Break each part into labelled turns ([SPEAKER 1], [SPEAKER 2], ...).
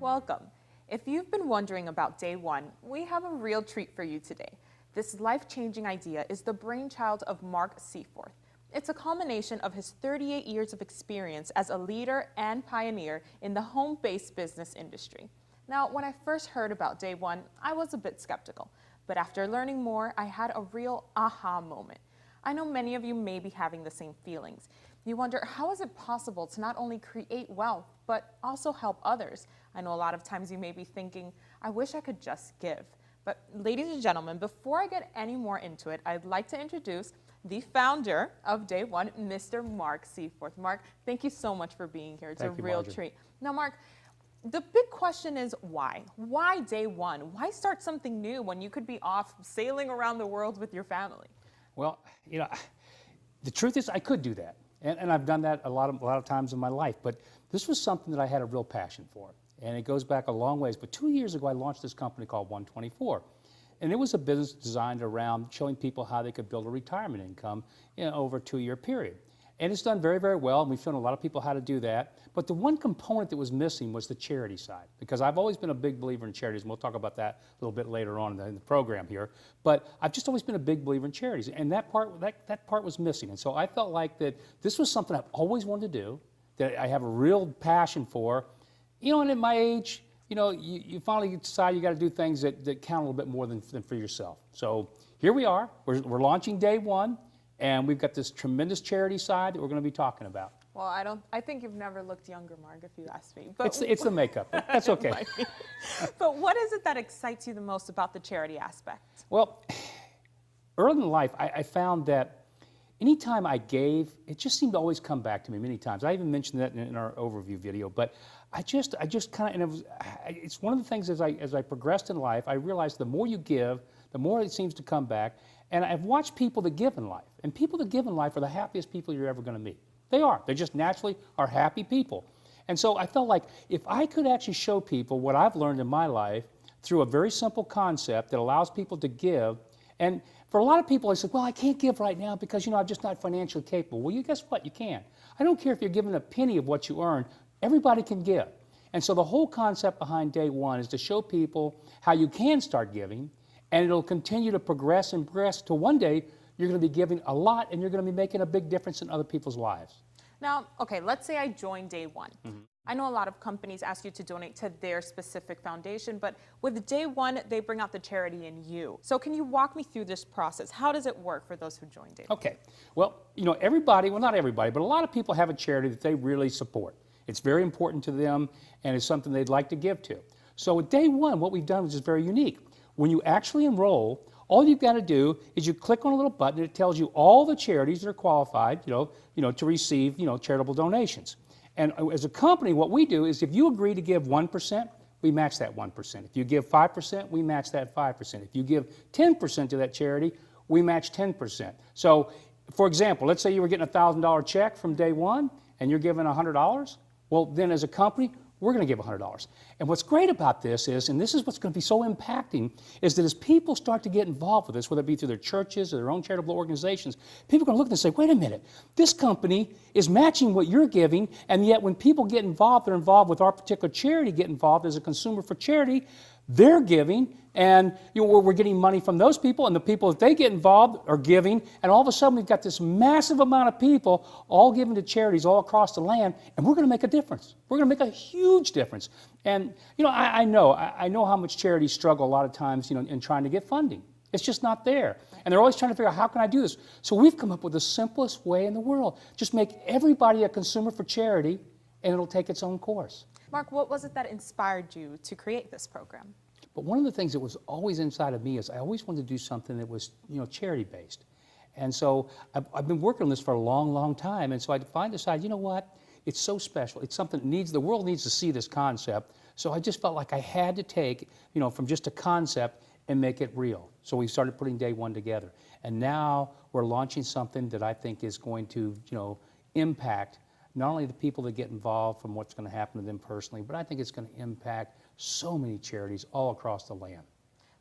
[SPEAKER 1] Welcome. If you've been wondering about Day One, we have a real treat for you today. This life-changing idea is the brainchild of Mark Seaforth. It's a culmination of his 38 years of experience as a leader and pioneer in the home-based business industry. Now, when I first heard about Day One, I was a bit skeptical, but after learning more, I had a real aha moment. I know many of you may be having the same feelings. You wonder, how is it possible to not only create wealth, but also help others? I know a lot of times you may be thinking, I wish I could just give. But ladies and gentlemen, before I get any more into it, I'd like to introduce the founder of Day One, Mr. Mark Seaforth. Mark, thank you so much for being here. It's a real treat. Now, Mark, the big question is why? Why Day One? Why start something new when you could be off sailing around the world with your family?
[SPEAKER 2] Well, the truth is I could do that. And I've done that a lot of times in my life. But this was something that I had a real passion for. And it goes back a long ways. But 2 years ago, I launched this company called 124. And it was a business designed around showing people how they could build a retirement income over a 2-year period. And it's done very, very well, and we've shown a lot of people how to do that. But the one component that was missing was the charity side, because I've always been a big believer in charities, and we'll talk about that a little bit later on in the program here. But I've just always been a big believer in charities, and that part was missing. And so I felt like that this was something I've always wanted to do, that I have a real passion for. And at my age, you finally decide you got to do things that count a little bit more than for yourself. So here we are. We're launching Day One. And we've got this tremendous charity side that we're going to be talking about.
[SPEAKER 1] Well, I think you've never looked younger, Mark, if you ask me. But
[SPEAKER 2] it's the makeup. That's okay.
[SPEAKER 1] But what is it that excites you the most about the charity aspect?
[SPEAKER 2] Well, early in life, I found that anytime I gave, it just seemed to always come back to me many times. I even mentioned that in our overview video. But I just kind of, it's one of the things as I progressed in life, I realized the more you give, the more it seems to come back. And I've watched people that give in life. And people that give in life are the happiest people you're ever going to meet. They are. They just naturally are happy people. And so I felt like if I could actually show people what I've learned in my life through a very simple concept that allows people to give. And for a lot of people, I said, well, I can't give right now because, I'm just not financially capable. Well, guess what? You can. I don't care if you're given a penny of what you earn. Everybody can give. And so the whole concept behind Day One is to show people how you can start giving. And it'll continue to progress and progress till one day you're going to be giving a lot and you're going to be making a big difference in other people's lives.
[SPEAKER 1] Now, okay, let's say I join Day One. Mm-hmm. I know a lot of companies ask you to donate to their specific foundation, but with Day One, they bring out the charity in you. So can you walk me through this process? How does it work for those who join Day One?
[SPEAKER 2] Okay. Well, everybody, well, not everybody, but a lot of people have a charity that they really support. It's very important to them and it's something they'd like to give to. So with Day One, what we've done is very unique. When you actually enroll, all you've got to do is you click on a little button and it tells you all the charities that are qualified, to receive, charitable donations. And as a company, what we do is if you agree to give 1%, we match that 1%. If you give 5%, we match that 5%. If you give 10% to that charity, we match 10%. So, for example, let's say you were getting a $1,000 check from Day One and you're giving $100. Well, then as a company, we're going to give $100. And what's great about this is, and this is what's going to be so impacting, is that as people start to get involved with this, whether it be through their churches or their own charitable organizations, people are going to look and say, wait a minute, this company is matching what you're giving, and yet when people get involved, they're involved with our particular charity, get involved as a consumer for charity, they're giving, and we're getting money from those people, and the people that they get involved are giving, and all of a sudden we've got this massive amount of people all giving to charities all across the land, and we're going to make a difference. We're going to make a huge difference. And I know how much charities struggle a lot of times, in trying to get funding. It's just not there. And they're always trying to figure out, how can I do this? So we've come up with the simplest way in the world. Just make everybody a consumer for charity, and it'll take its own course.
[SPEAKER 1] Mark, what was it that inspired you to create this program?
[SPEAKER 2] But one of the things that was always inside of me is I always wanted to do something that was, charity-based. And so I've been working on this for a long, long time. And so I finally decided, what? It's so special. It's something that the world needs to see this concept. So I just felt like I had to take, from just a concept and make it real. So we started putting Day One together. And now we're launching something that I think is going to, impact not only the people that get involved from what's going to happen to them personally, but I think it's going to impact so many charities all across the land.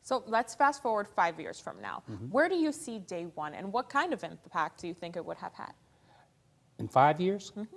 [SPEAKER 1] So let's fast forward 5 years from now. Mm-hmm. Where do you see Day One, and what kind of impact do you think it would have had?
[SPEAKER 2] In 5 years? Mm-hmm.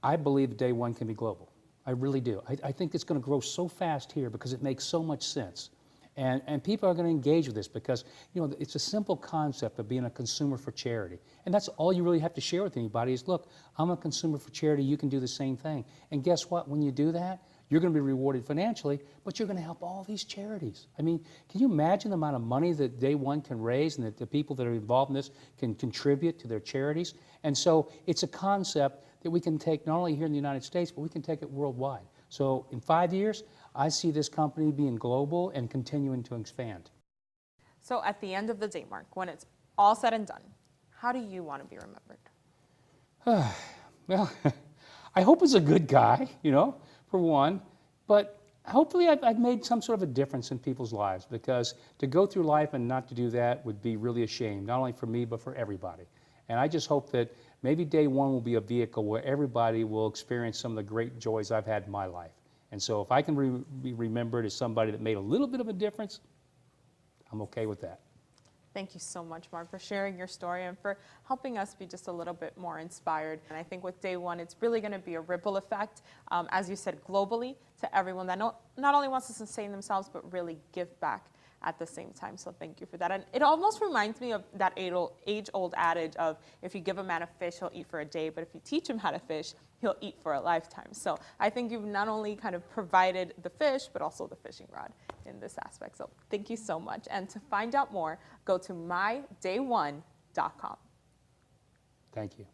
[SPEAKER 2] I believe Day One can be global. I really do. I think it's going to grow so fast here because it makes so much sense. And people are going to engage with this because, you know, it's a simple concept of being a consumer for charity. And that's all you really have to share with anybody is, look, I'm a consumer for charity, you can do the same thing. And guess what? When you do that, you're going to be rewarded financially, but you're going to help all these charities. I mean, can you imagine the amount of money that Day One can raise and that the people that are involved in this can contribute to their charities? And so it's a concept that we can take not only here in the United States, but we can take it worldwide. So in 5 years, I see this company being global and continuing to expand.
[SPEAKER 1] So at the end of the day, Mark, when it's all said and done, how do you want to be remembered?
[SPEAKER 2] Well, I hope as a good guy, you know, for one, but hopefully I've made some sort of a difference in people's lives, because to go through life and not to do that would be really a shame, not only for me, but for everybody. And I just hope that maybe Day One will be a vehicle where everybody will experience some of the great joys I've had in my life. And so if I can be remembered as somebody that made a little bit of a difference, I'm okay with that.
[SPEAKER 1] Thank you so much, Mark, for sharing your story and for helping us be just a little bit more inspired. And I think with Day One, it's really going to be a ripple effect, as you said, globally to everyone that not only wants to sustain themselves, but really give back at the same time. So thank you for that. And it almost reminds me of that age-old adage of, if you give a man a fish, he'll eat for a day, but if you teach him how to fish, he'll eat for a lifetime. So I think you've not only kind of provided the fish, but also the fishing rod in this aspect. So thank you so much. And to find out more, go to mydayone.com.
[SPEAKER 2] Thank you.